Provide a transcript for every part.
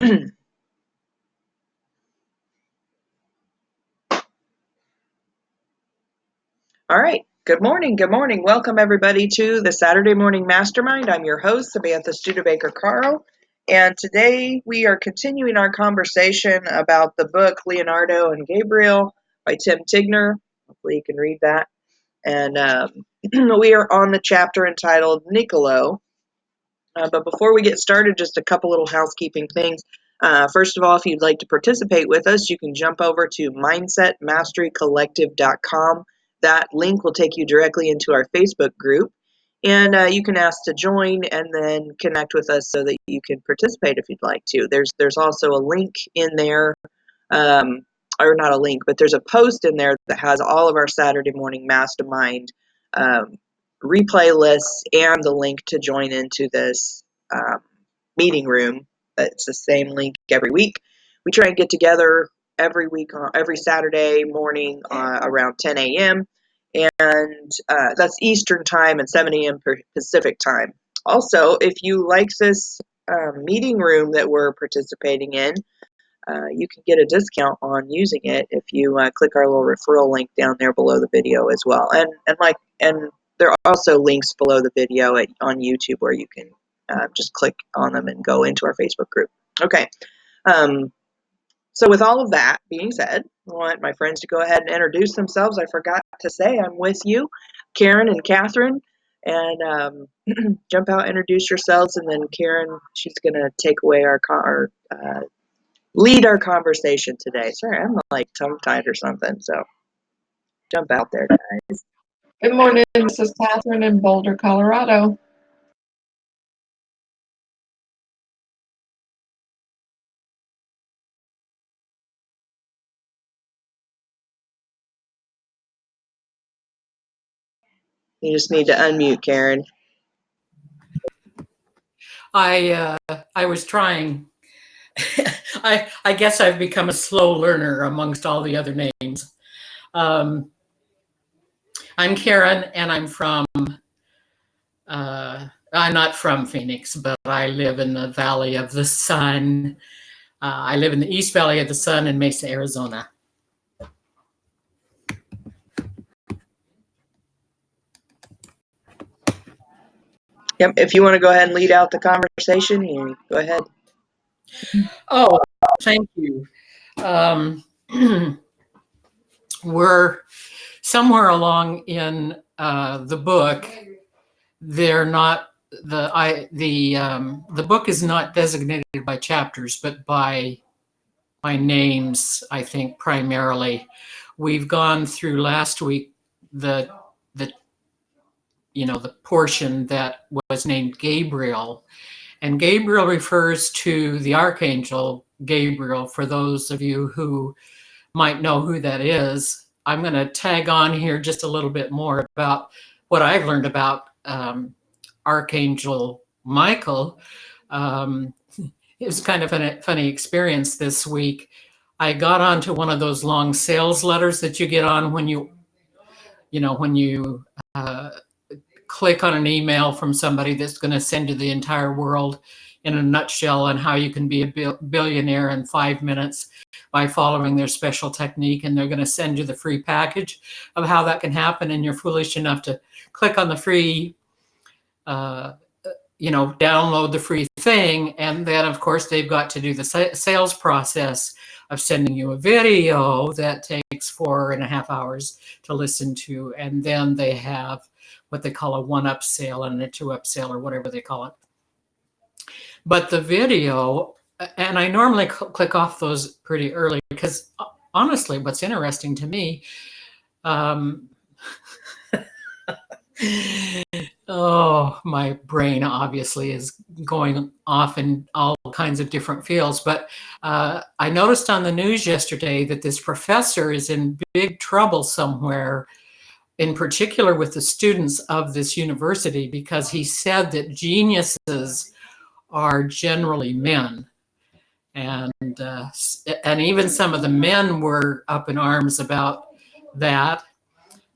All right. Good morning. Good morning. Welcome, everybody, to the Saturday Morning Mastermind. I'm your host, Samantha Studebaker Carl. And today we are continuing our conversation about the book Leonardo and Gabriel by Tim Tigner. Hopefully, you can read that. And we are on the chapter entitled Niccolo. But before we get started, just a couple little housekeeping things. First of all, if you'd like to participate with us, you can jump over to mindsetmasterycollective.com. That link will take you directly into our Facebook group, and you can ask to join and then connect with us so that you can participate if you'd like to. There's also a link in there, or not a link, but there's a post in there that has all of our Saturday morning mastermind replay lists and the link to join into this meeting room. It's the same link every week. We try and get together every week, every Saturday morning around 10 a.m. And that's Eastern time and 7 a.m. Pacific time. Also, if you like this meeting room that we're participating in, you can get a discount on using it if you click our little referral link down there below the video as well. And there are also links below the video on YouTube where you can just click on them and go into our Facebook group. Okay. So with all of that being said, I want my friends to go ahead and introduce themselves. I forgot to say I'm with you, Karen and Catherine. And jump out, introduce yourselves, and then Karen, she's going to take away lead our conversation today. Sorry, I'm like tongue-tied or something, so jump out there, guys. Good morning, this is Catherine in Boulder, Colorado. You just need to unmute, Karen. I was trying. I guess I've become a slow learner amongst all the other names. I'm Karen, and I'm not from Phoenix, but I live in the Valley of the Sun. I live in the East Valley of the Sun in Mesa, Arizona. Yep, if you want to go ahead and lead out the conversation, you go ahead. Oh, thank you. We're somewhere along in the book. They're not the book is not designated by chapters, but by names. I think primarily, we've gone through last week the portion that was named Gabriel, and Gabriel refers to the archangel Gabriel. For those of you who might know who that is, I'm going to tag on here just a little bit more about what I've learned about Archangel Michael. It was kind of a funny experience this week. I got onto one of those long sales letters that you get on when you click on an email from somebody that's going to send you the entire world in a nutshell on how you can be a billionaire in 5 minutes by following their special technique, and they're going to send you the free package of how that can happen, and you're foolish enough to click on the free download the free thing, and then of course they've got to do the sales process of sending you a video that takes 4.5 hours to listen to, and then they have what they call a 1-up sale and a 2-up sale, or whatever they call it. But the video, and I normally click off those pretty early, because honestly, what's interesting to me, oh, my brain obviously is going off in all kinds of different fields. But I noticed on the news yesterday that this professor is in big trouble somewhere, in particular with the students of this university, because he said that geniuses are generally men. And even some of the men were up in arms about that.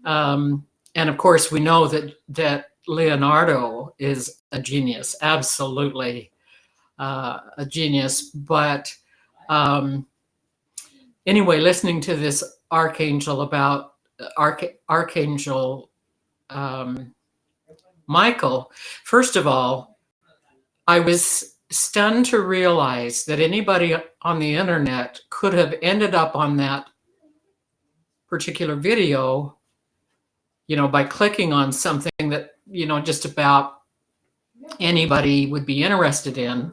And of course, we know that Leonardo is a genius, absolutely. a genius. But anyway, listening to this archangel about Archangel Michael, first of all, I was stunned to realize that anybody on the internet could have ended up on that particular video, by clicking on something that, just about anybody would be interested in.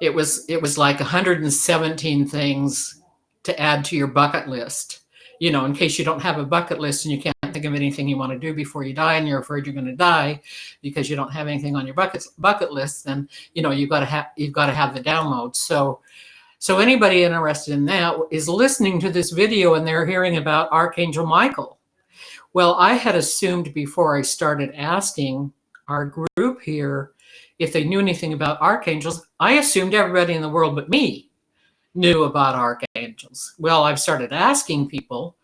It was like 117 things to add to your bucket list, in case you don't have a bucket list and you can't think of anything you want to do before you die and you're afraid you're going to die because you don't have anything on your bucket list. Then you've got to have the download. So anybody interested in that is listening to this video and they're hearing about Archangel Michael. Well, I had assumed before I started asking our group here if they knew anything about archangels. I assumed everybody in the world but me knew about archangels. Well, I've started asking people,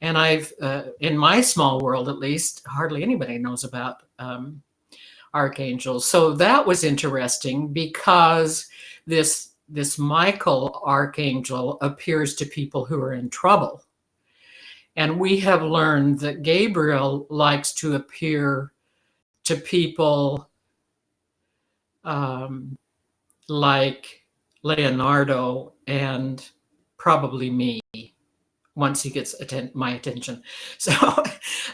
and I've, in my small world at least, hardly anybody knows about archangels. So that was interesting because this Michael archangel appears to people who are in trouble. And we have learned that Gabriel likes to appear to people like Leonardo and probably me once he gets my attention. So,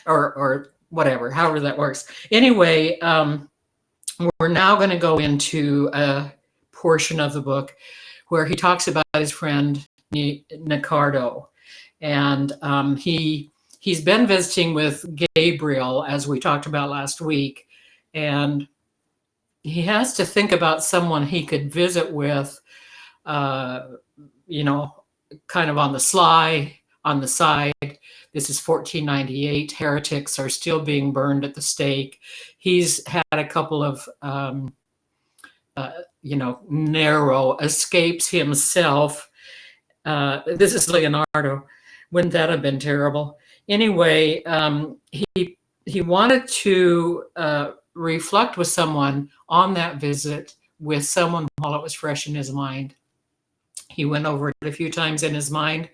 or whatever, however that works. Anyway, we're now going to go into a portion of the book where he talks about his friend Niccolo. And he's been visiting with Gabriel, as we talked about last week, and he has to think about someone he could visit with, kind of on the sly, on the side. This is 1498. Heretics are still being burned at the stake. He's had a couple of, narrow escapes himself. This is Leonardo. Wouldn't that have been terrible? Anyway, he wanted to reflect with someone on that visit, with someone while it was fresh in his mind. He went over it a few times in his mind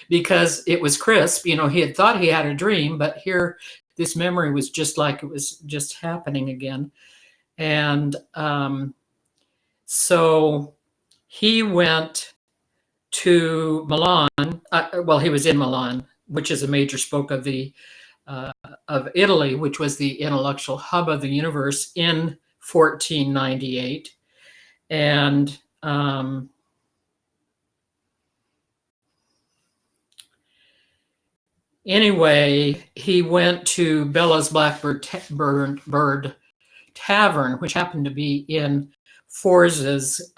because it was crisp. He had thought he had a dream, but here this memory was just like it was just happening again. And so he went to Milan. He was in Milan, which is a major spoke of of Italy, which was the intellectual hub of the universe in 1498. And anyway, he went to Bella's Blackbird Bird Tavern, which happened to be in Forza's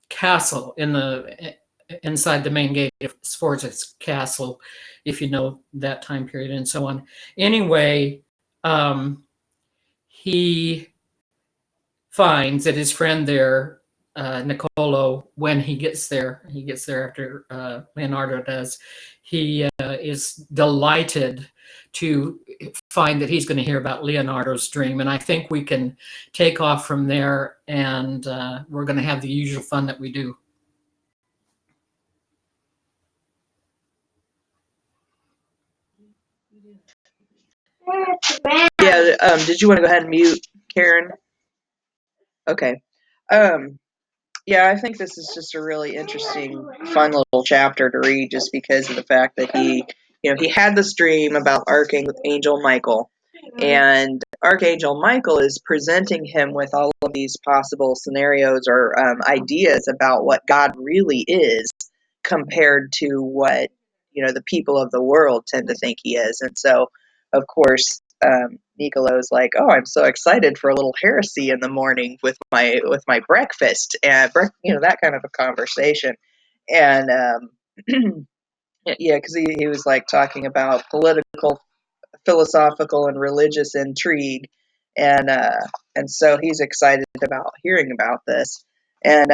castle inside the main gate of Forza's castle, if you know that time period and so on. Anyway, he finds that his friend there, Niccolo, when he gets there after Leonardo does, he is delighted to find that he's going to hear about Leonardo's dream. And I think we can take off from there, and we're going to have the usual fun that we do. Yeah, did you want to go ahead and mute, Karen? Okay. Yeah, I think this is just a really interesting, fun little chapter to read, just because of the fact that he had this dream about Archangel Michael, and Archangel Michael is presenting him with all of these possible scenarios or ideas about what God really is compared to what the people of the world tend to think he is. And so, of course, Niccolo's like, "Oh, I'm so excited for a little heresy in the morning with my breakfast," and that kind of a conversation. And yeah, because he was like talking about political, philosophical, and religious intrigue, and so he's excited about hearing about this. And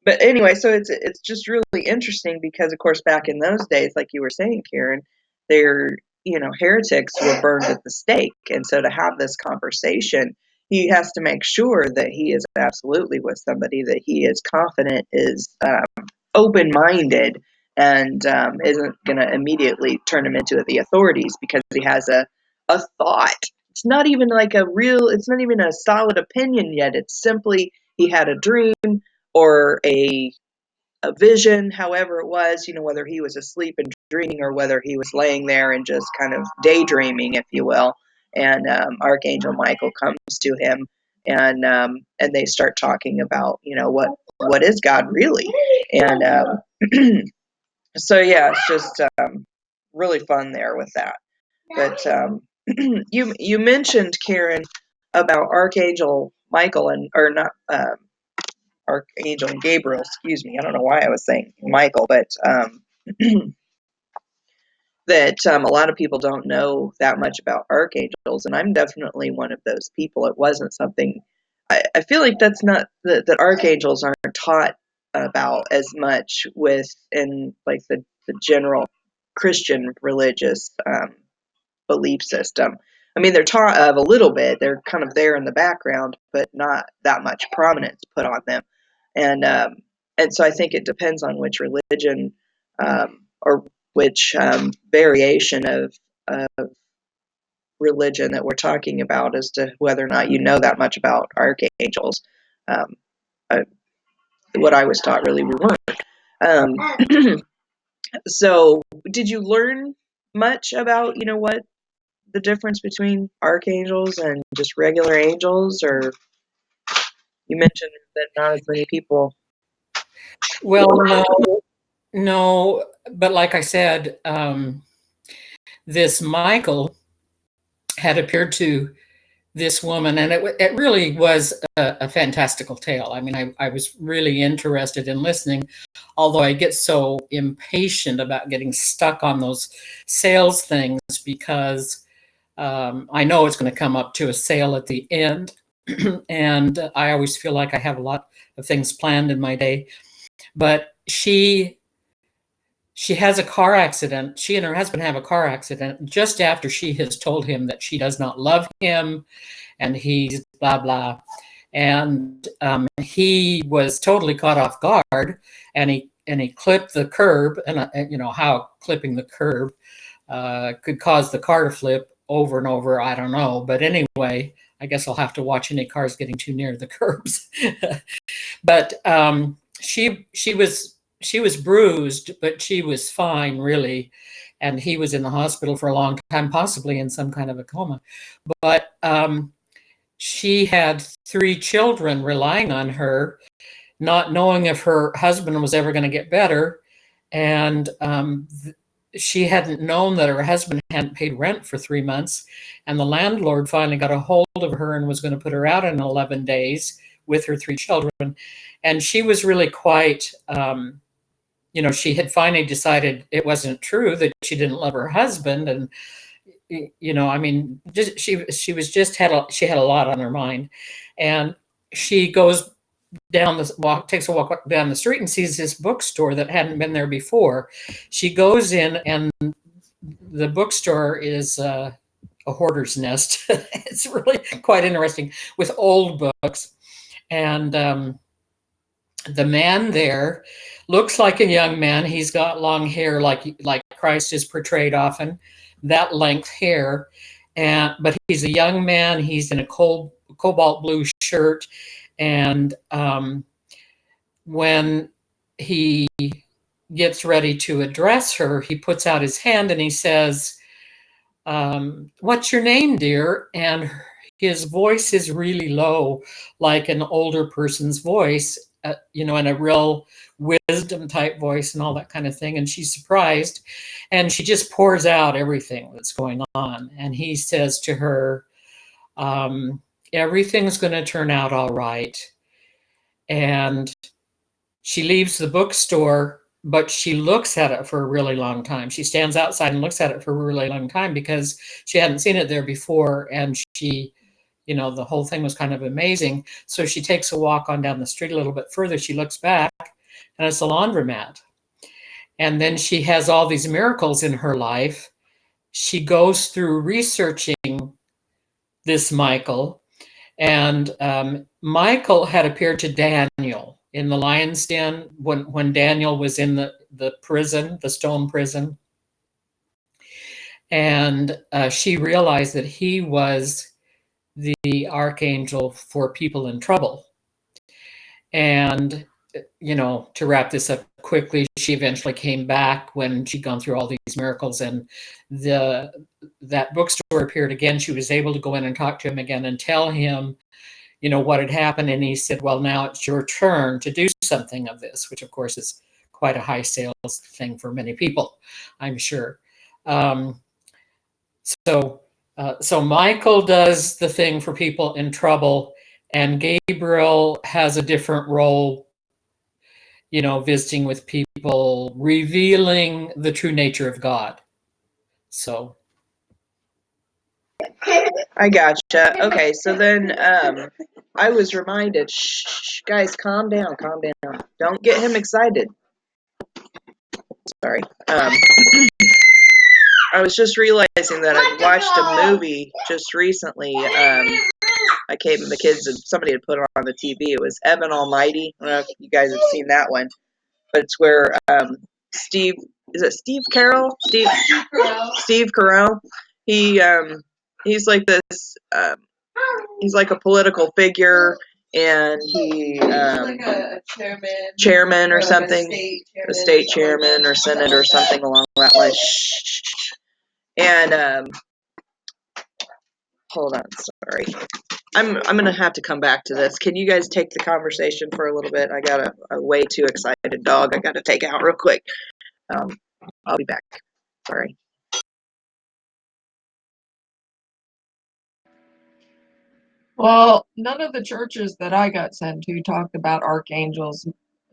but anyway, so it's just really interesting because, of course, back in those days, like you were saying, Karen, heretics were burned at the stake, and so to have this conversation, he has to make sure that he is absolutely with somebody that he is confident is open-minded and isn't going to immediately turn him into the authorities because he has a thought. It's not even it's not even a solid opinion yet. It's simply he had a dream or a vision, however it was, whether he was asleep and dreaming or whether he was laying there and just kind of daydreaming, if you will. And Archangel Michael comes to him, and they start talking about, what is God really? And so yeah, it's just really fun there with that. But you mentioned, Karen, about Archangel Michael or not. Archangel and Gabriel, excuse me. I don't know why I was saying Michael, but that a lot of people don't know that much about archangels, and I'm definitely one of those people. It wasn't something I feel like that's not that archangels aren't taught about as much within like the general Christian religious belief system. I mean, they're taught of a little bit. They're kind of there in the background, but not that much prominence put on them. And so I think it depends on which religion or which variation of religion that we're talking about as to whether or not you know that much about archangels. Um, what I was taught really we weren't. So did you learn much about, what the difference between archangels and just regular angels, or you mentioned that not as many people? Well, no, but like I said, this Michael had appeared to this woman, and it really was a fantastical tale. I mean, I was really interested in listening, although I get so impatient about getting stuck on those sales things because I know it's going to come up to a sale at the end. And I always feel like I have a lot of things planned in my day. But she has a car accident. She and her husband have a car accident just after she has told him that she does not love him and he's blah, blah. And he was totally caught off guard, and he clipped the curb. And you know how clipping the curb could cause the car to flip over and over. I don't know. But anyway, I guess I'll have to watch any cars getting too near the curbs. But she was bruised, but she was fine, really. And he was in the hospital for a long time, possibly in some kind of a coma. But she had 3 children relying on her, not knowing if her husband was ever going to get better. And she hadn't known that her husband hadn't paid rent for 3 months. And the landlord finally got a hold of her and was going to put her out in 11 days with her 3 children. And she was really quite, she had finally decided it wasn't true, that she didn't love her husband. And, I mean, she had a lot on her mind. And she goes takes a walk down the street and sees this bookstore that hadn't been there before. She goes in, and the bookstore is a hoarder's nest. It's really quite interesting, with old books. And the man there looks like a young man. He's got long hair, like Christ is portrayed often, that length hair. But he's a young man. He's in a cobalt blue shirt. And when he gets ready to address her, he puts out his hand and he says, "What's your name, dear?" And his voice is really low, like an older person's voice, in a real wisdom type voice and all that kind of thing. And she's surprised, and she just pours out everything that's going on. And he says to her, "Everything's going to turn out all right." And she leaves the bookstore, but she looks at it for a really long time. She stands outside and looks at it for a really long time because she hadn't seen it there before. And she, the whole thing was kind of amazing. So she takes a walk on down the street a little bit further. She looks back, and it's a laundromat. And then she has all these miracles in her life. She goes through researching this Michael, And Michael had appeared to Daniel in the lion's den when Daniel was in the prison, the stone prison. And she realized that he was the archangel for people in trouble. And, to wrap this up quickly, she eventually came back when she'd gone through all these miracles, and that bookstore appeared again. She was able to go in and talk to him again and tell him, what had happened. And he said, well, now it's your turn to do something of this, which of course is quite a high sales thing for many people, I'm sure. So Michael does the thing for people in trouble, and Gabriel has a different role, visiting with people, revealing the true nature of God. So I gotcha. Okay, so then I was reminded, shh, guys, calm down, calm down. Don't get him excited. Sorry. I was just realizing that I watched a movie just recently. I came the kids and somebody had put it on the TV. It was Evan Almighty. I don't know if you guys have seen that one, but it's where Steve Carell? Steve Carell. He's like this. He's like a political figure, and he like a chairman or like something, a state chairman or senate or something along that line. And hold on, sorry. I'm gonna have to come back to this. Can you guys take the conversation for a little bit? I got a way too excited dog I gotta take out real quick. I'll be back. Sorry. Well, none of the churches that I got sent to talked about archangels.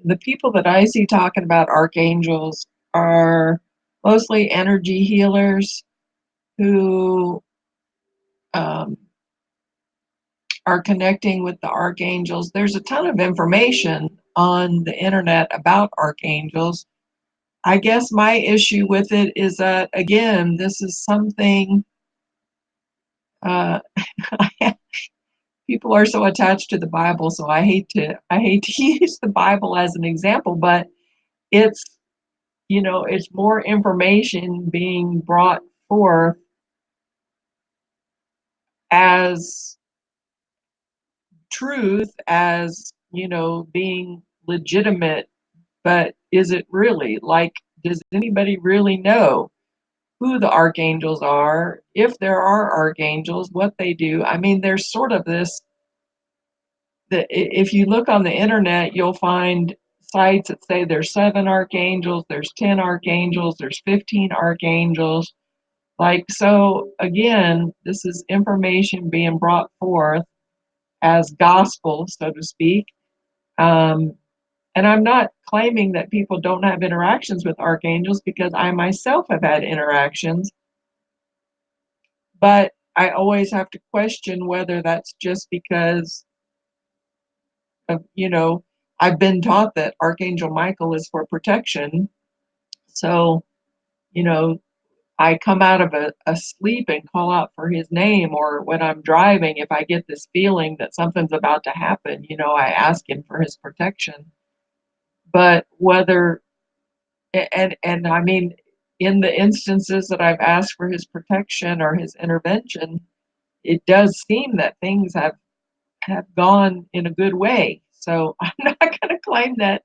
The people that I see talking about archangels are mostly energy healers who are connecting with the archangels. There's a ton of information on the internet about archangels. I guess my issue with it is that, again, this is something people are so attached to the Bible, so I hate to use the Bible as an example, but it's it's more information being brought forth as truth, as being legitimate. But is it really? Like, does anybody really know who the archangels are, if there are archangels, what they do? I mean, there's sort of this, that if you look on the internet, you'll find sites that say there's 7 archangels, there's 10 archangels, there's 15 archangels. Like, so again, this is information being brought forth as gospel, so to speak. And I'm not claiming that people don't have interactions with archangels, because I myself have had interactions. But I always have to question whether that's just because of, I've been taught that Archangel Michael is for protection. So, I come out of a sleep and call out for his name, or when I'm driving, if I get this feeling that something's about to happen, I ask him for his protection. But whether, and I mean, in the instances that I've asked for his protection or his intervention, it does seem that things have gone in a good way. So I'm not going to claim that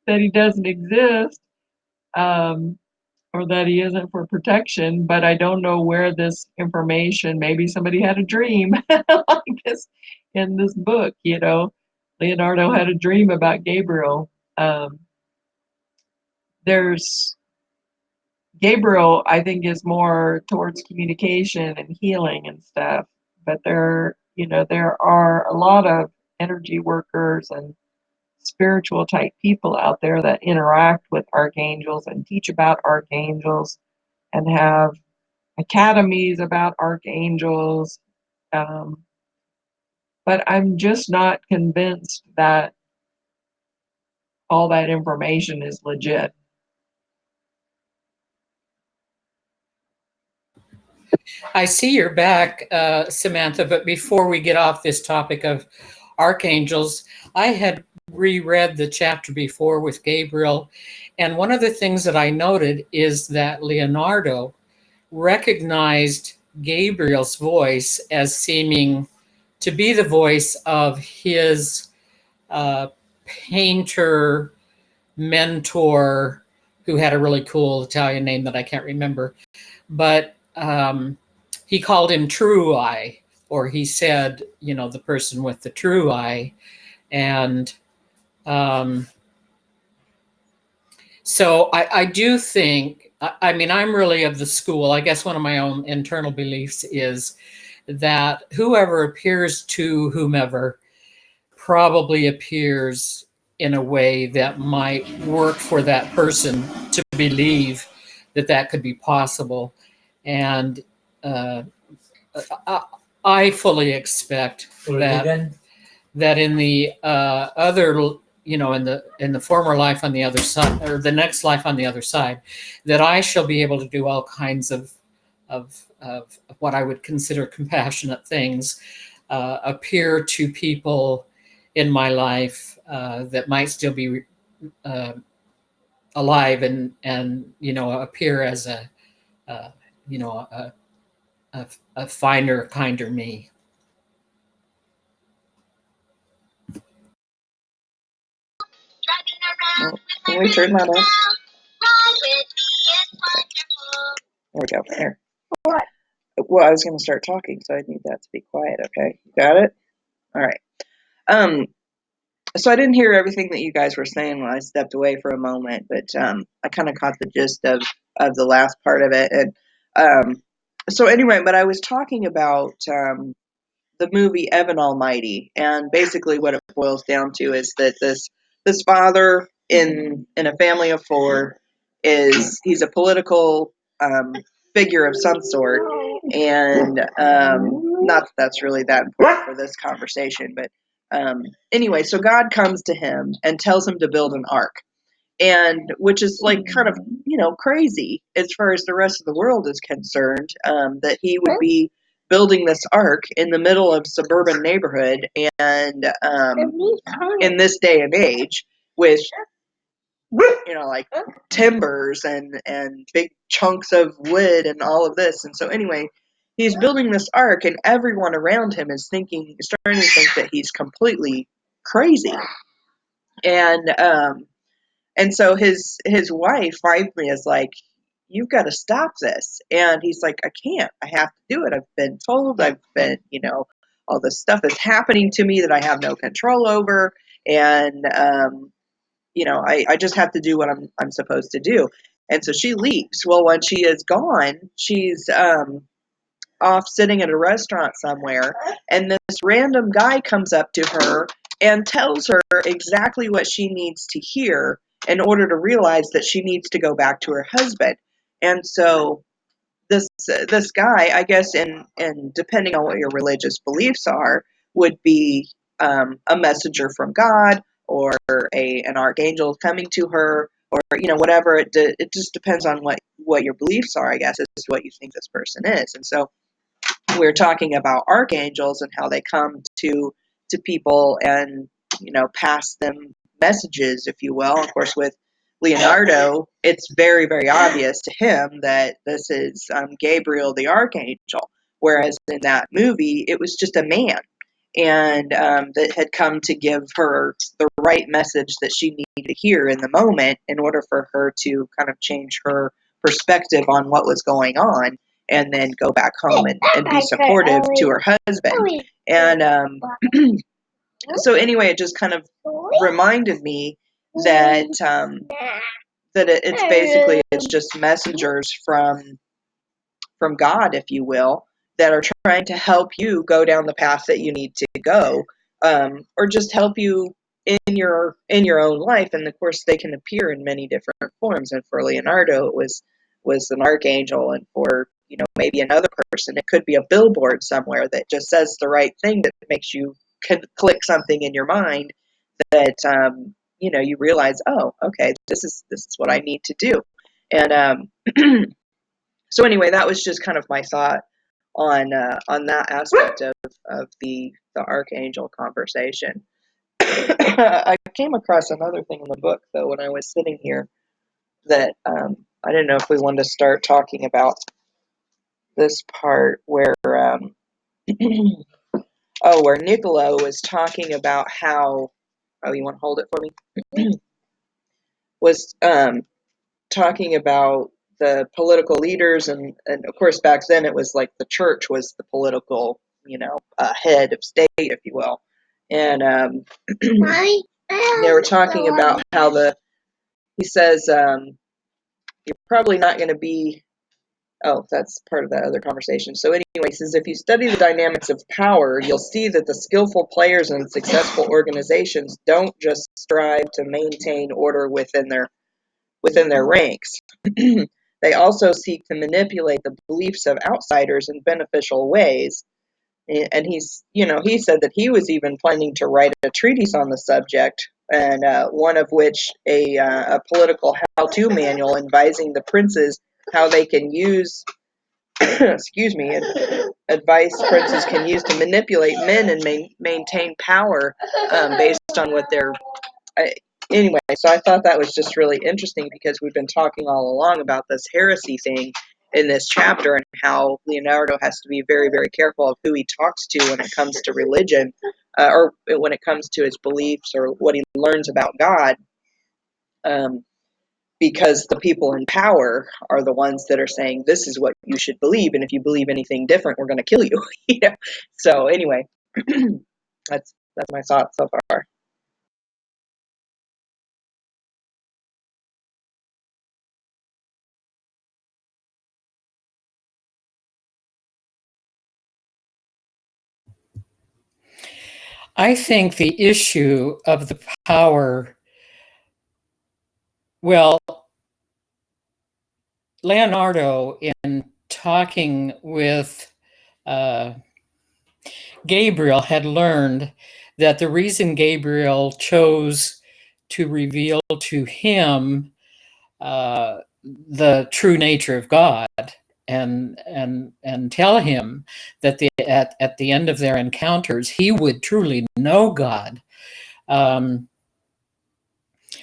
he doesn't exist, or that he isn't for protection, but I don't know where this information, maybe somebody had a dream like this in this book, Leonardo had a dream about Gabriel. There's Gabriel, I think, is more towards communication and healing and stuff, but there are a lot of energy workers and spiritual type people out there that interact with archangels and teach about archangels and have academies about archangels. But I'm just not convinced that all that information is legit. I see you're back, Samantha, but before we get off this topic of archangels, I had reread the chapter before with Gabriel, and one of the things that I noted is that Leonardo recognized Gabriel's voice as seeming to be the voice of his uh, painter mentor who had a really cool Italian name that I can't remember. But he called him True Eye, or he said, the person with the true eye. And so I do think, I mean, I'm really of the school. I guess one of my own internal beliefs is that whoever appears to whomever probably appears in a way that might work for that person to believe that that could be possible. And I fully expect that in the other, in the former life on the other side, or the next life on the other side, that I shall be able to do all kinds of what I would consider compassionate things, appear to people in my life that might still be alive, and appear as a finer, kinder me. Oh, can we turn that off? There we go. There. What? Well, I was going to start talking, so I need that to be quiet. Okay, you got it. All right. So I didn't hear everything that you guys were saying when I stepped away for a moment, but I kind of caught the gist of the last part of it. And so anyway, but I was talking about the movie Evan Almighty, and basically what it boils down to is that this father in a family of four he's a political figure of some sort, and not that that's really that important for this conversation, but anyway, so God comes to him and tells him to build an ark, and which is like kind of crazy as far as the rest of the world is concerned, that he would be building this ark in the middle of suburban neighborhood, and in this day and age with like timbers and big chunks of wood and all of this. And so anyway, he's building this ark, and everyone around him is starting to think that he's completely crazy. And so his wife finally is like, "You've got to stop this." And he's like, "I can't. I have to do it. I've been told. I've been, all this stuff is happening to me that I have no control over, and I just have to do what I'm supposed to do." And so she leaves. Well, when she is gone, she's off sitting at a restaurant somewhere, and this random guy comes up to her and tells her exactly what she needs to hear in order to realize that she needs to go back to her husband. And so this guy, I guess, and depending on what your religious beliefs are, would be a messenger from God, or an archangel coming to her, or whatever. It just depends on what your beliefs are, I guess, as to what you think this person is. And so we're talking about archangels and how they come to people and pass them messages, if you will. Of course, with Leonardo, it's very, very obvious to him that this is Gabriel the archangel, whereas in that movie it was just a man, and that had come to give her the right message that she needed to hear in the moment in order for her to kind of change her perspective on what was going on, and then go back home and be supportive to her husband. And so anyway, it just kind of reminded me that it's just messengers from God, if you will, that are trying to help you go down the path that you need to go, or just help you in your own life. And of course, they can appear in many different forms. And for Leonardo, it was an archangel, and for maybe another person, it could be a billboard somewhere that just says the right thing that makes you click something in your mind that you realize, oh, okay, this is what I need to do. And so anyway, that was just kind of my thought on that aspect of the archangel conversation. I came across another thing in the book though when I was sitting here that I didn't know if we wanted to start talking about this part where where Niccolo was talking about how you want to hold it for me was talking about the political leaders and of course back then it was like the church was the political head of state, if you will, and they were talking about how he says you're probably not going to be. Oh, that's part of that other conversation. So anyway, he says, if you study the dynamics of power, you'll see that the skillful players in successful organizations don't just strive to maintain order within their ranks. They also seek to manipulate the beliefs of outsiders in beneficial ways. And he said that he was even planning to write a treatise on the subject, and one of which a political how-to manual advising the princes how they can use advice princes can use to manipulate men and maintain power based on what they're. Anyway, so I thought that was just really interesting because we've been talking all along about this heresy thing in this chapter and how Leonardo has to be very, very careful of who he talks to when it comes to religion, or when it comes to his beliefs or what he learns about God. Because the people in power are the ones that are saying this is what you should believe, and if you believe anything different, we're going to kill you. So anyway, that's my thoughts so far. I think the issue of the power, well, Leonardo, in talking with Gabriel, had learned that the reason Gabriel chose to reveal to him the true nature of God and tell him that at the end of their encounters he would truly know God,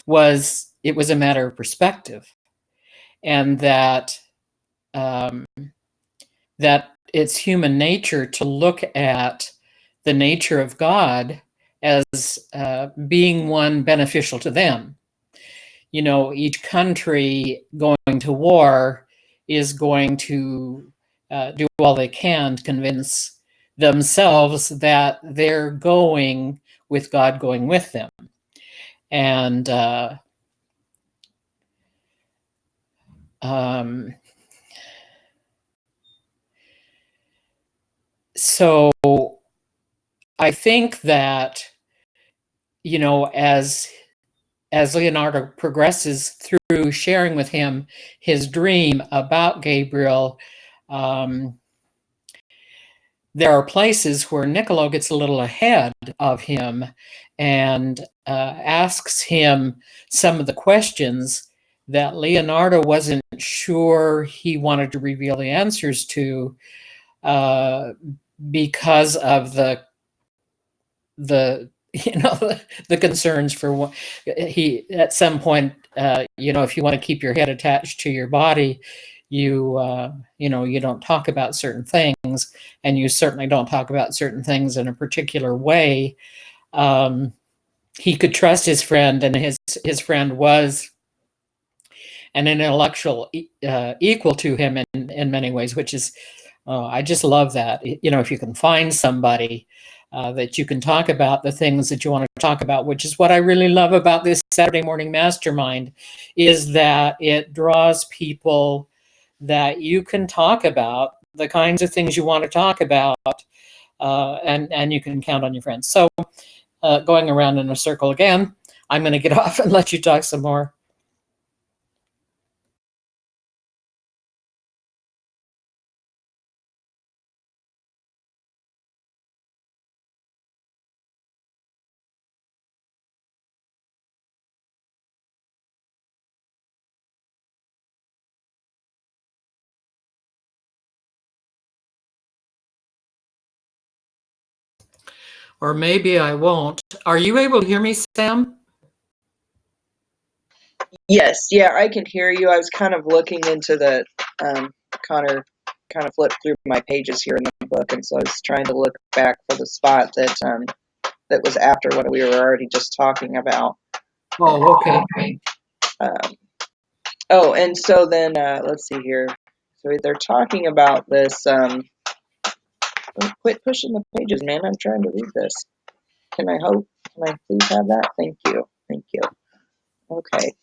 was a matter of perspective, and that that it's human nature to look at the nature of God as being one beneficial to them. Each country going to war is going to do all they can to convince themselves that they're going with God going with them. And so I think that, as Leonardo progresses through sharing with him his dream about Gabriel, there are places where Niccolo gets a little ahead of him and asks him some of the questions that Leonardo wasn't sure he wanted to reveal the answers to, because of the the concerns for what he at some point, if you want to keep your head attached to your body, you don't talk about certain things, and you certainly don't talk about certain things in a particular way. He could trust his friend, and his friend was an intellectual equal to him in many ways, which is, I just love that. If you can find somebody that you can talk about the things that you want to talk about, which is what I really love about this Saturday Morning Mastermind, is that it draws people that you can talk about the kinds of things you want to talk about, and you can count on your friends. So going around in a circle again, I'm going to get off and let you talk some more. or maybe I won't. Are you able to hear me, Sam? Yes, yeah, I can hear you. I was kind of looking into the Connor kind of flipped through my pages here in the book, and so I was trying to look back for the spot that that was after what we were already just talking about. Oh, okay. Um, oh, and so then let's see here. So they're talking about this. Oh, quit pushing the pages, man. I'm trying to read this. Can I please have that? Thank you. Thank you. Okay.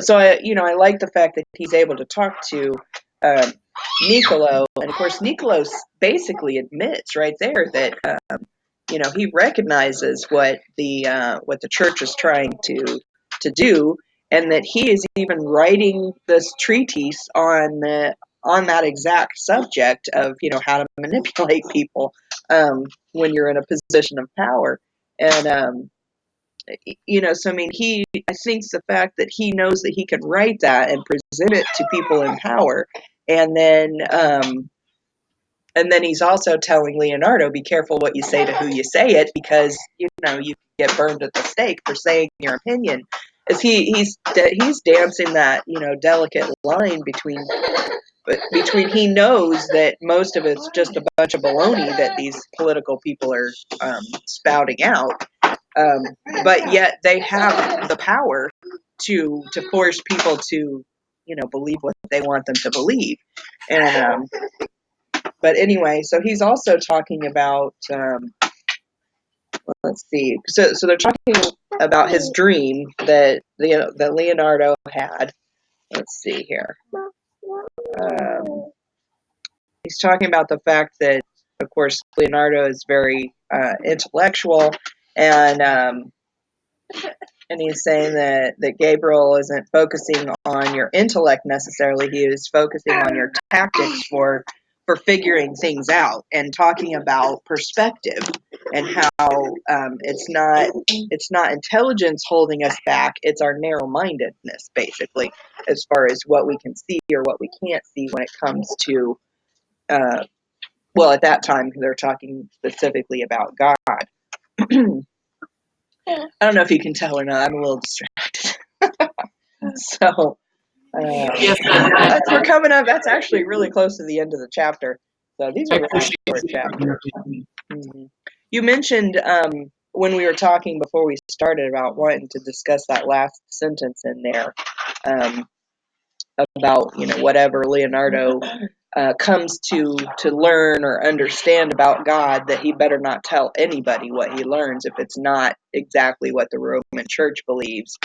So I like the fact that he's able to talk to um, Niccolo, and of course Niccolo basically admits right there that he recognizes what the church is trying to do, and that he is even writing this treatise on that exact subject of how to manipulate people when you're in a position of power, and so I mean, I think the fact that he knows that he can write that and present it to people in power, and then he's also telling Leonardo, be careful what you say to who you say it, because you get burned at the stake for saying your opinion. As he's dancing that delicate line between he knows that most of it's just a bunch of baloney that these political people are spouting out. But yet they have the power to force people to believe what they want them to believe. And but anyway, so he's also talking about let's see, so they're talking about his dream that Leonardo had. Let's see here. He's talking about the fact that, of course, Leonardo is very intellectual, and he's saying that Gabriel isn't focusing on your intellect necessarily. He is focusing on your tactics for figuring things out, and talking about perspective, and how it's not intelligence holding us back. It's our narrow-mindedness, basically, as far as what we can see or what we can't see when it comes to well, at that time they're talking specifically about God. I don't know if you can tell or not. I'm a little distracted. So Yes, we're coming up. That's actually really close to the end of the chapter. So these I are really short chapters. Mm-hmm. You mentioned when we were talking before we started about wanting to discuss that last sentence in there about whatever Leonardo comes to learn or understand about God, that he better not tell anybody what he learns if it's not exactly what the Roman Church believes.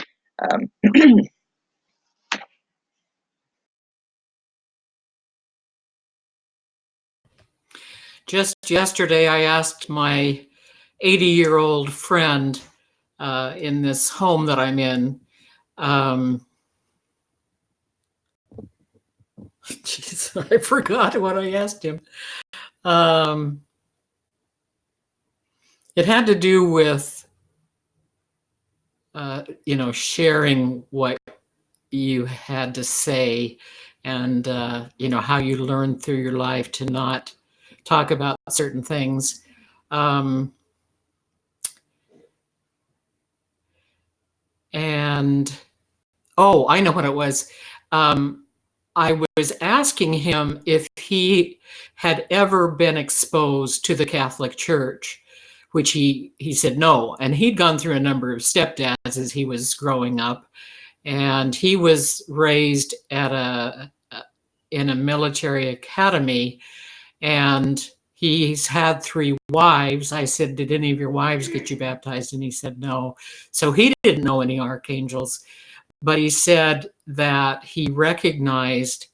just yesterday I asked my 80-year-old friend in this home that I'm in. Geez, I forgot what I asked him. It had to do with, sharing what you had to say, and, how you learned through your life to not talk about certain things. And, oh, I know what it was. I was asking him if he had ever been exposed to the Catholic Church, which he said no. And he'd gone through a number of stepdads as he was growing up. And he was raised at in a military academy, and he's had 3 wives. I said, did any of your wives get you baptized? And he said no. So he didn't know any archangels. But he said that he recognized,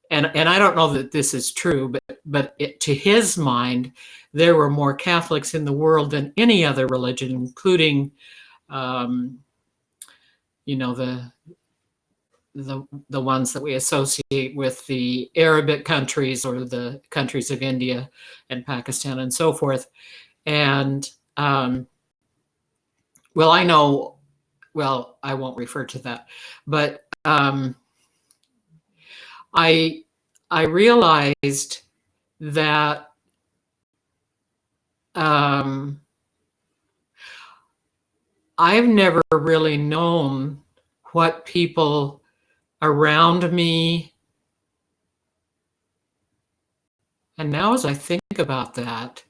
and I don't know that this is true, but to his mind, there were more Catholics in the world than any other religion, including, the ones that we associate with the Arabic countries, or the countries of India and Pakistan and so forth. And well, I know, well, I won't refer to that, but I realized that um, I've never really known what people around me, and now as I think about that,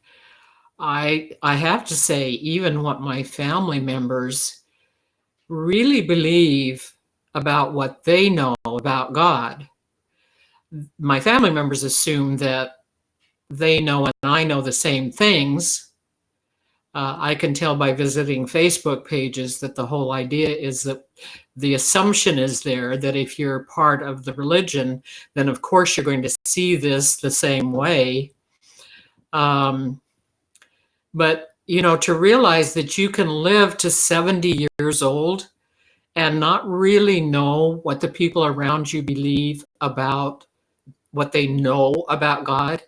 I have to say, even what my family members really believe about what they know about God. My family members assume that they know and I know the same things. I can tell by visiting Facebook pages that the whole idea is that the assumption is there that if you're part of the religion, then of course you're going to see this the same way. But, to realize that you can live to 70 years old and not really know what the people around you believe about what they know about God,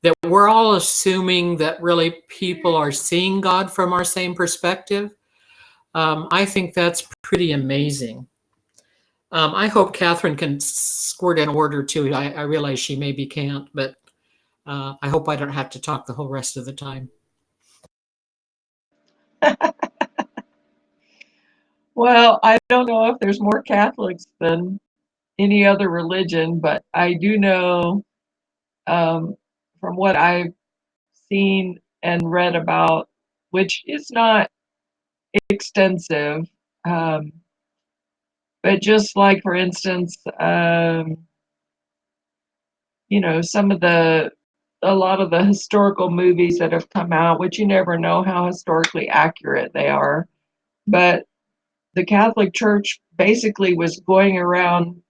that we're all assuming that really people are seeing God from our same perspective. I think that's pretty amazing. I hope Catherine can squirt in a word or two. I realize she maybe can't, but I hope I don't have to talk the whole rest of the time. Well, I don't know if there's more Catholics than any other religion, but I do know from what I've seen and read about, which is not extensive, um, but just like, for instance, some of a lot of the historical movies that have come out, which you never know how historically accurate they are, but the Catholic Church basically was going around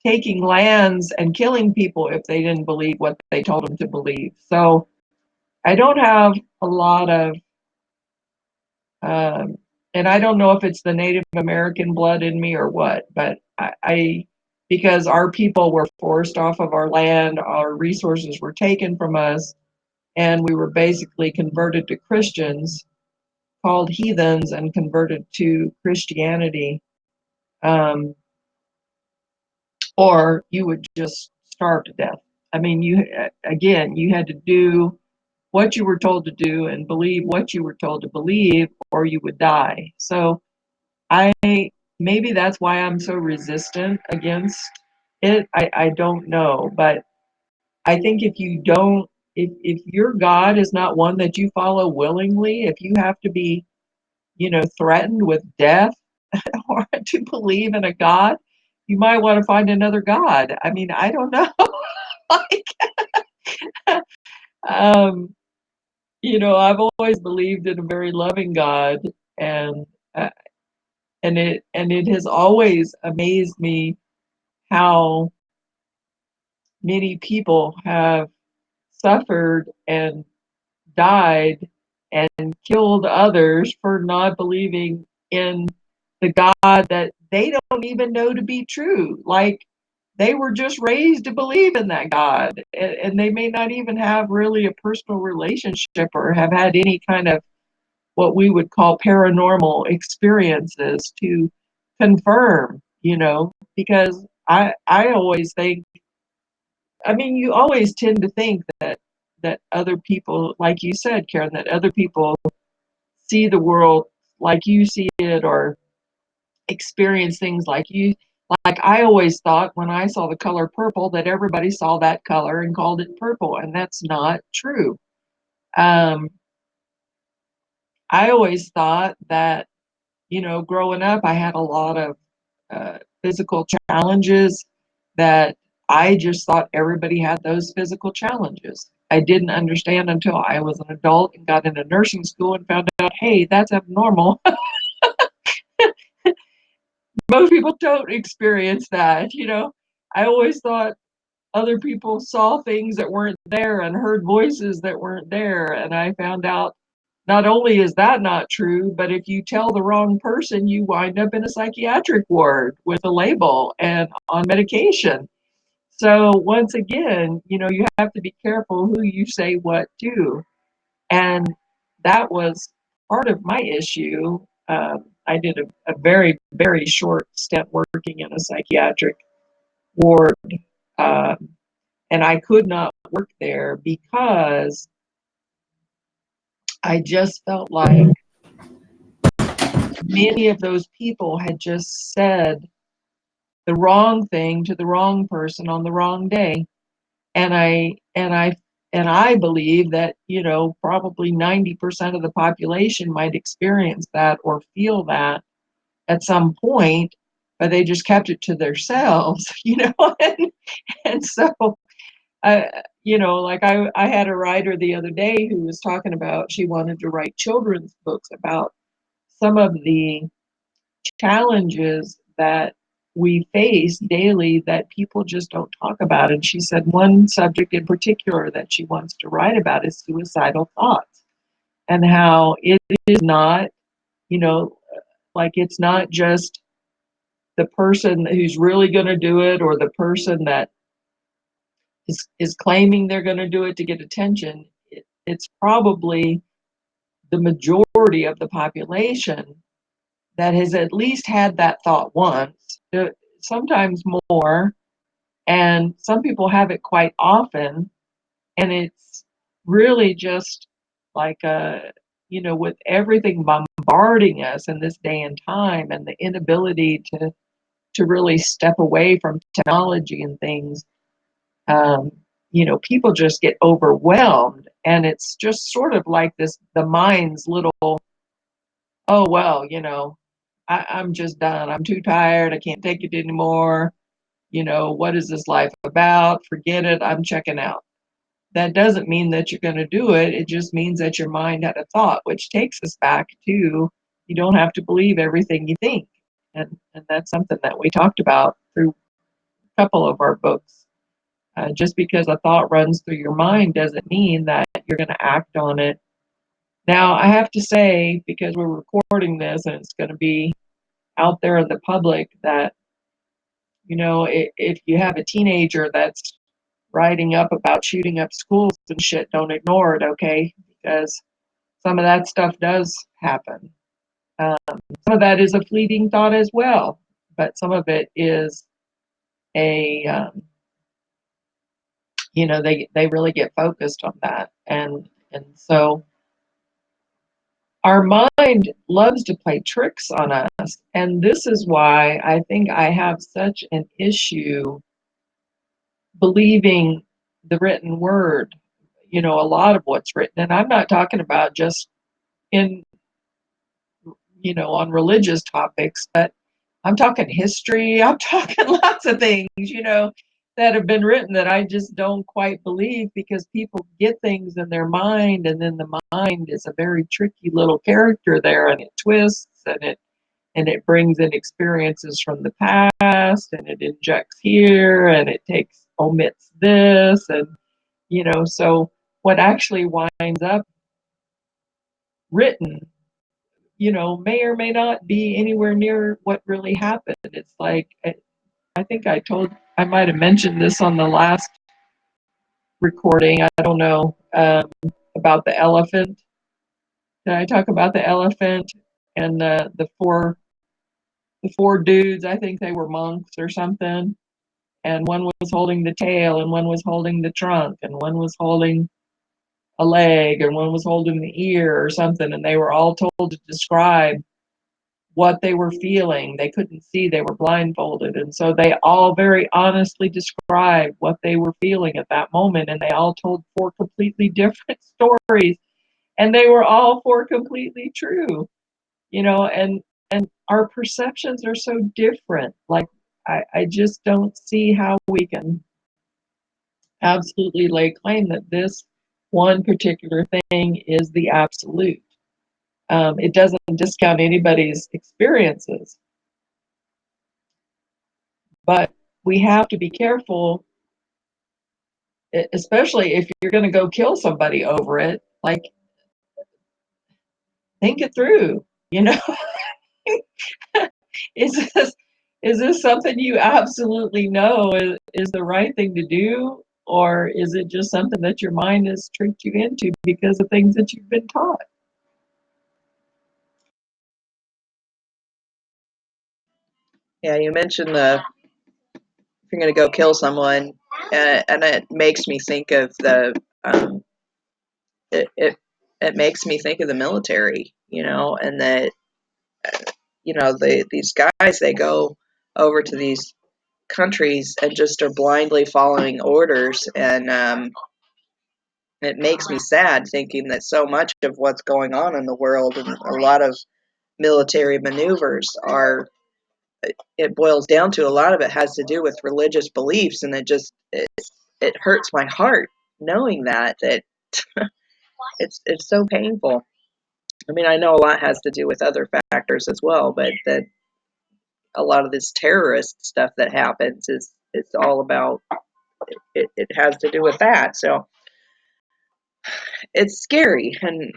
taking lands and killing people if they didn't believe what they told them to believe. So I don't have a lot of, um, and I don't know if it's the Native American blood in me or what, but because our people were forced off of our land, our resources were taken from us, and we were basically converted to Christians, called heathens, and converted to Christianity. Um, or you would just starve to death. I mean, you had to do what you were told to do and believe what you were told to believe, or you would die. So I maybe that's why I'm so resistant against it. I don't know, but I think if your God is not one that you follow willingly, if you have to be, threatened with death or to believe in a God, you might want to find another God. I mean, I don't know. Like, um, I've always believed in a very loving God, and uh, and it has always amazed me how many people have suffered and died and killed others for not believing in the God that they don't even know to be true. Like, they were just raised to believe in that God, and they may not even have really a personal relationship or have had any kind of what we would call paranormal experiences to confirm, because I always think, I mean, you always tend to think that other people, like you said, Karen, that other people see the world like you see it, or experience things like you. Like, I always thought when I saw the color purple that everybody saw that color and called it purple, and that's not true. Um, I always thought that, growing up, I had a lot of physical challenges that I just thought everybody had those physical challenges. I didn't understand until I was an adult and got into nursing school and found out, hey, that's abnormal. Most people don't experience that, I always thought other people saw things that weren't there and heard voices that weren't there. And I found out not only is that not true, but if you tell the wrong person, you wind up in a psychiatric ward with a label and on medication. So once again, you have to be careful who you say what to. And that was part of my issue. I did a very, very short stint working in a psychiatric ward. Um, And I could not work there because I just felt like many of those people had just said the wrong thing to the wrong person on the wrong day. And I believe that, probably 90% of the population might experience that or feel that at some point, but they just kept it to themselves, and so I had a writer the other day who was talking about she wanted to write children's books about some of the challenges that we face daily that people just don't talk about. And she said one subject in particular that she wants to write about is suicidal thoughts, and how it is not, it's not just the person who's really going to do it, or the person that is claiming they're going to do it to get attention. It's probably the majority of the population that has at least had that thought once, sometimes more, and some people have it quite often. And it's really just like with everything bombarding us in this day and time, and the inability to really step away from technology and things, people just get overwhelmed, and it's just sort of like the mind's little, oh well, I'm just done. I'm too tired. I can't take it anymore. What is this life about? Forget it. I'm checking out. That doesn't mean that you're going to do it. It just means that your mind had a thought, which takes us back to, you don't have to believe everything you think. And that's something that we talked about through a couple of our books. Just because a thought runs through your mind doesn't mean that you're going to act on it. Now, I have to say, because we're recording this and it's going to be out there in the public, that, if you have a teenager that's writing up about shooting up schools and shit, don't ignore it, okay? Because some of that stuff does happen. Some of that is a fleeting thought as well, but some of it is they really get focused on that, and so our mind loves to play tricks on us, and this is why I think I have such an issue believing the written word. A lot of what's written, and I'm not talking about just in on religious topics, but I'm talking history. I'm talking lots of things, that have been written that I just don't quite believe, because people get things in their mind, and then the mind is a very tricky little character there, and it twists, and it brings in experiences from the past, and it injects here, and it omits this, and so what actually winds up written, may or may not be anywhere near what really happened. It's like, I think I might have mentioned this on the last recording. I don't know, about the elephant. Did I talk about the elephant and the four dudes? I think they were monks or something. And one was holding the tail, and one was holding the trunk, and one was holding a leg, and one was holding the ear or something. And they were all told to describe what they were feeling. They couldn't see, they were blindfolded. And so they all very honestly described what they were feeling at that moment. And they all told four completely different stories. And they were all four completely true, and our perceptions are so different. Like, I just don't see how we can absolutely lay claim that this one particular thing is the absolute. It doesn't discount anybody's experiences, but we have to be careful, especially if you're going to go kill somebody over it. Like, think it through. is this is this something you absolutely know is the right thing to do, or is it just something that your mind has tricked you into because of things that you've been taught? Yeah, you mentioned if you're going to go kill someone, and it makes me think of it makes me think of the military, and that these guys, they go over to these countries and just are blindly following orders, and it makes me sad thinking that so much of what's going on in the world and a lot of military maneuvers are, it boils down to, a lot of it has to do with religious beliefs, and it hurts my heart knowing that it's so painful. I mean, I know a lot has to do with other factors as well, but that a lot of this terrorist stuff that happens is it's all about it has to do with that. So it's scary, and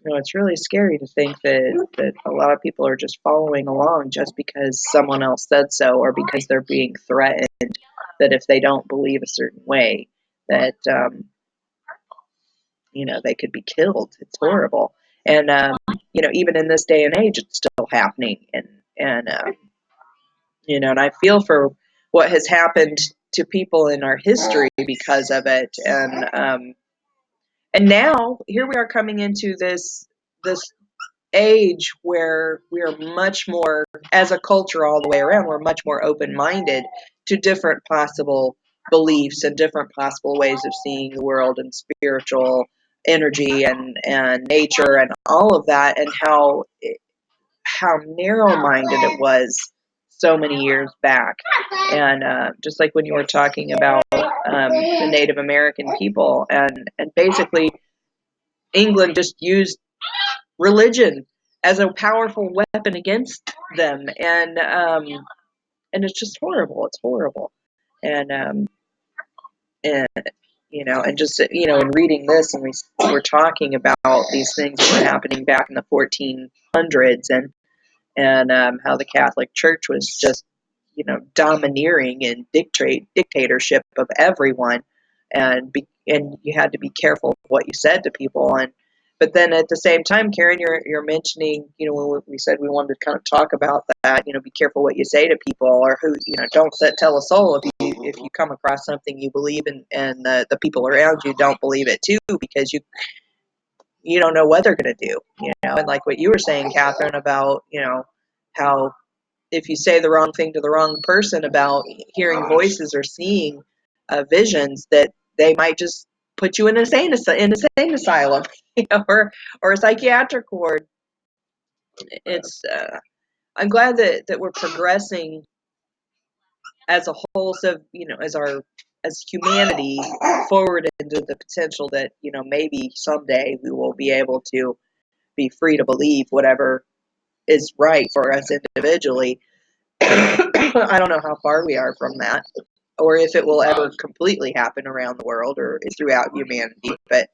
it's really scary to think that a lot of people are just following along just because someone else said so, or because they're being threatened that if they don't believe a certain way, that they could be killed. It's horrible, and even in this day and age, it's still happening, and I feel for what has happened to people in our history because of it, and now here we are coming into this age where we are much more, as a culture all the way around, we're much more open-minded to different possible beliefs and different possible ways of seeing the world and spiritual energy and nature and all of that, and how narrow-minded it was so many years back. And just like when you were talking about the Native American people, and basically England just used religion as a powerful weapon against them, and it's just horrible. It's horrible, and and just in reading this, and we were talking about these things that were happening back in the 1400s, and how the Catholic Church was just domineering and dictatorship of everyone, and you had to be careful of what you said to people. And but then at the same time, Karen, you're mentioning, when we said we wanted to kind of talk about that, be careful what you say to people, or who, don't tell a soul if you come across something you believe in, and the people around you don't believe it too, because you don't know what they're going to do, and like what you were saying, Catherine, about, how if you say the wrong thing to the wrong person about hearing voices or seeing visions, that they might just put you in an insane asylum, or a psychiatric ward. It's I'm glad that we're progressing as a whole, so as humanity forward into the potential that maybe someday we will be able to be free to believe whatever is right for us individually. I don't know how far we are from that, or if it will ever completely happen around the world or throughout humanity, but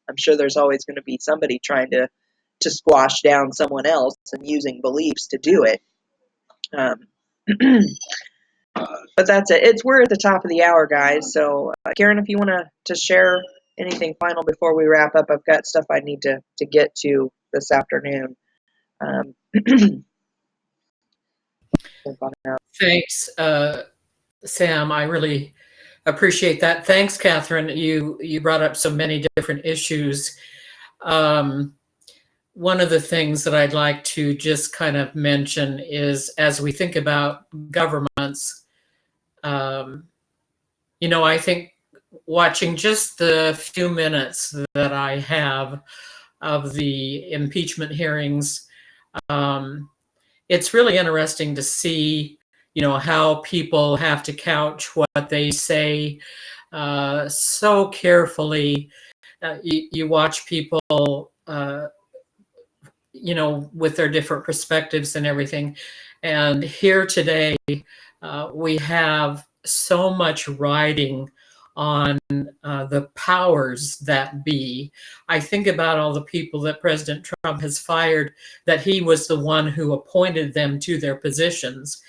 I'm sure there's always going to be somebody trying to squash down someone else and using beliefs to do it. But that's it. We're at the top of the hour, guys. So, Karen, if you want to share anything final before we wrap up, I've got stuff I need to get to this afternoon. Thanks, Sam. I really appreciate that. Thanks, Catherine. You brought up so many different issues. One of the things that I'd like to just kind of mention is, as we think about governments, I think watching just the few minutes that I have of the impeachment hearings, it's really interesting to see, how people have to couch what they say so carefully. You watch people, with their different perspectives and everything. And here today, we have so much riding on the powers that be. I think about all the people that President Trump has fired, that he was the one who appointed them to their positions,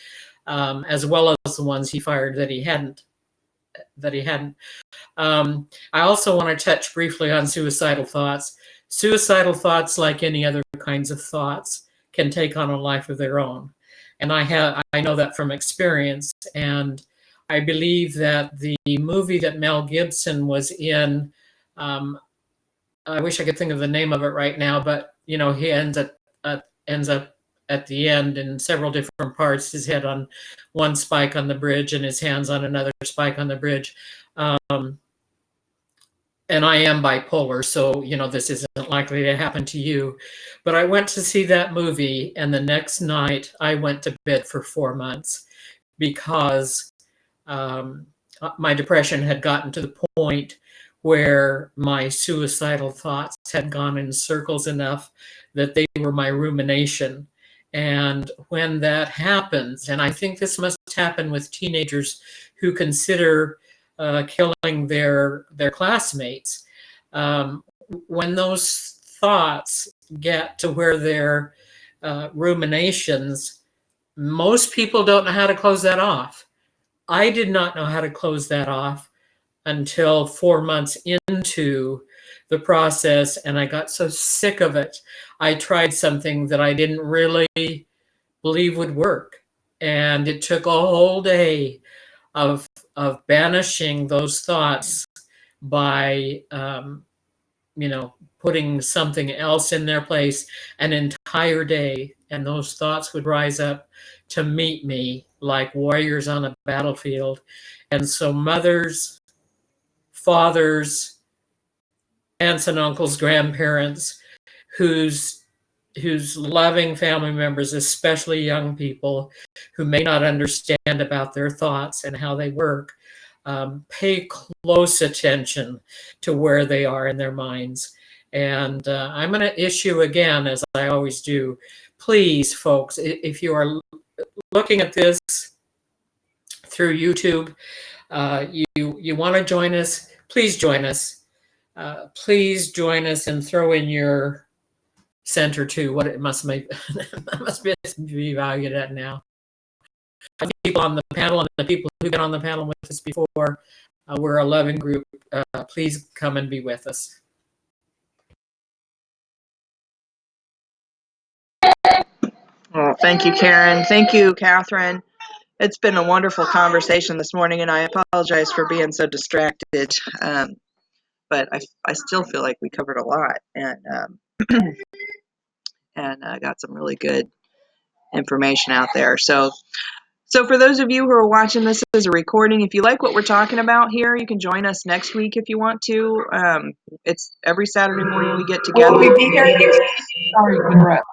as well as the ones he fired that he hadn't. I also want to touch briefly on suicidal thoughts. Suicidal thoughts, like any other kinds of thoughts, can take on a life of their own. And I know that from experience. And I believe that the movie that Mel Gibson was in, I wish I could think of the name of it right now, but you know, he ends up at the end in several different parts, his head on one spike on the bridge and his hands on another spike on the bridge. And I am bipolar, so you know this isn't likely to happen to you. But I went to see that movie, and the next night I went to bed for 4 months because my depression had gotten to the point where my suicidal thoughts had gone in circles enough that they were my rumination. And when that happens, and I think this must happen with teenagers who consider killing their classmates, when those thoughts get to where they're ruminations, most people don't know how to close that off. I did not know how to close that off until 4 months into the process, and I got so sick of it. I tried something that I didn't really believe would work, and it took a whole day of banishing those thoughts by putting something else in their place an entire day, and those thoughts would rise up to meet me like warriors on a battlefield. And so mothers, fathers, aunts and uncles, grandparents, whose loving family members, especially young people who may not understand about their thoughts and how they work, pay close attention to where they are in their minds. And I'm going to issue again, as I always do, please, folks, if you are looking at this through YouTube, you want to join us, please join us. Please join us and throw in your cent or two. What it must be valued at now. People on the panel and the people who've been on the panel with us before, we're a loving group. Please come and be with us. Oh, thank you, Karen. Thank you, Catherine. It's been a wonderful conversation this morning, and I apologize for being so distracted. But I still feel like we covered a lot, and got some really good information out there. So for those of you who are watching this as a recording, if you like what we're talking about here, you can join us next week if you want to. It's every Saturday morning we get together. Will we be here next week? Sorry to interrupt.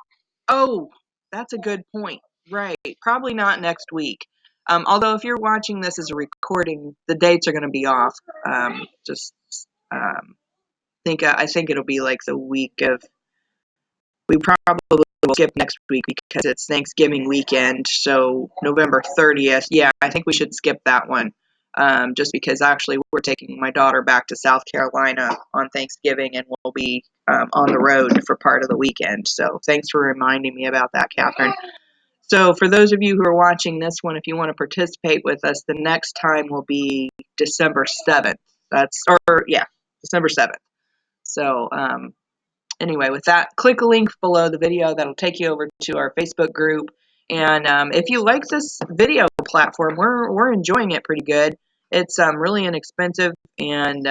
Oh, that's a good point. Right. Probably not next week. Although if you're watching this as a recording, the dates are going to be off. I think it'll be like the week of. We probably will skip next week because it's Thanksgiving weekend. So November 30th. Yeah, I think we should skip that one. Just because actually we're taking my daughter back to South Carolina on Thanksgiving, and we'll be on the road for part of the weekend. So thanks for reminding me about that, Catherine. So for those of you who are watching this one, if you want to participate with us, the next time will be December 7th. December 7th. So anyway, with that, click a link below the video. That'll take you over to our Facebook group. And if you like this video platform, we're enjoying it pretty good. It's really inexpensive, and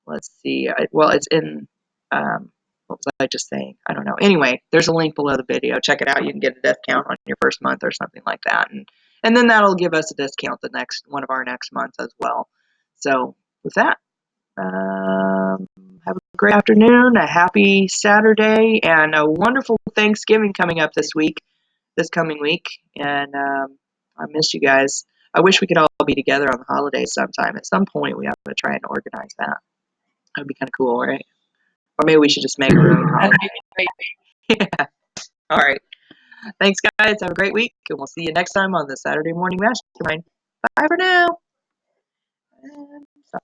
let's see. It's in. What was I just saying? I don't know. Anyway, there's a link below the video. Check it out. You can get a discount on your first month or something like that, and then that'll give us a discount the next one of our next months as well. So with that, have a great afternoon, a happy Saturday, and a wonderful Thanksgiving coming up this coming week. And I miss you guys. I wish we could all be together on the holidays sometime. At some point, we have to try and organize that. That'd be kind of cool, right? Or maybe we should just make our own holiday. Yeah. All right. Thanks, guys. Have a great week, and we'll see you next time on the Saturday Morning Mastermind. Bye for now. Stop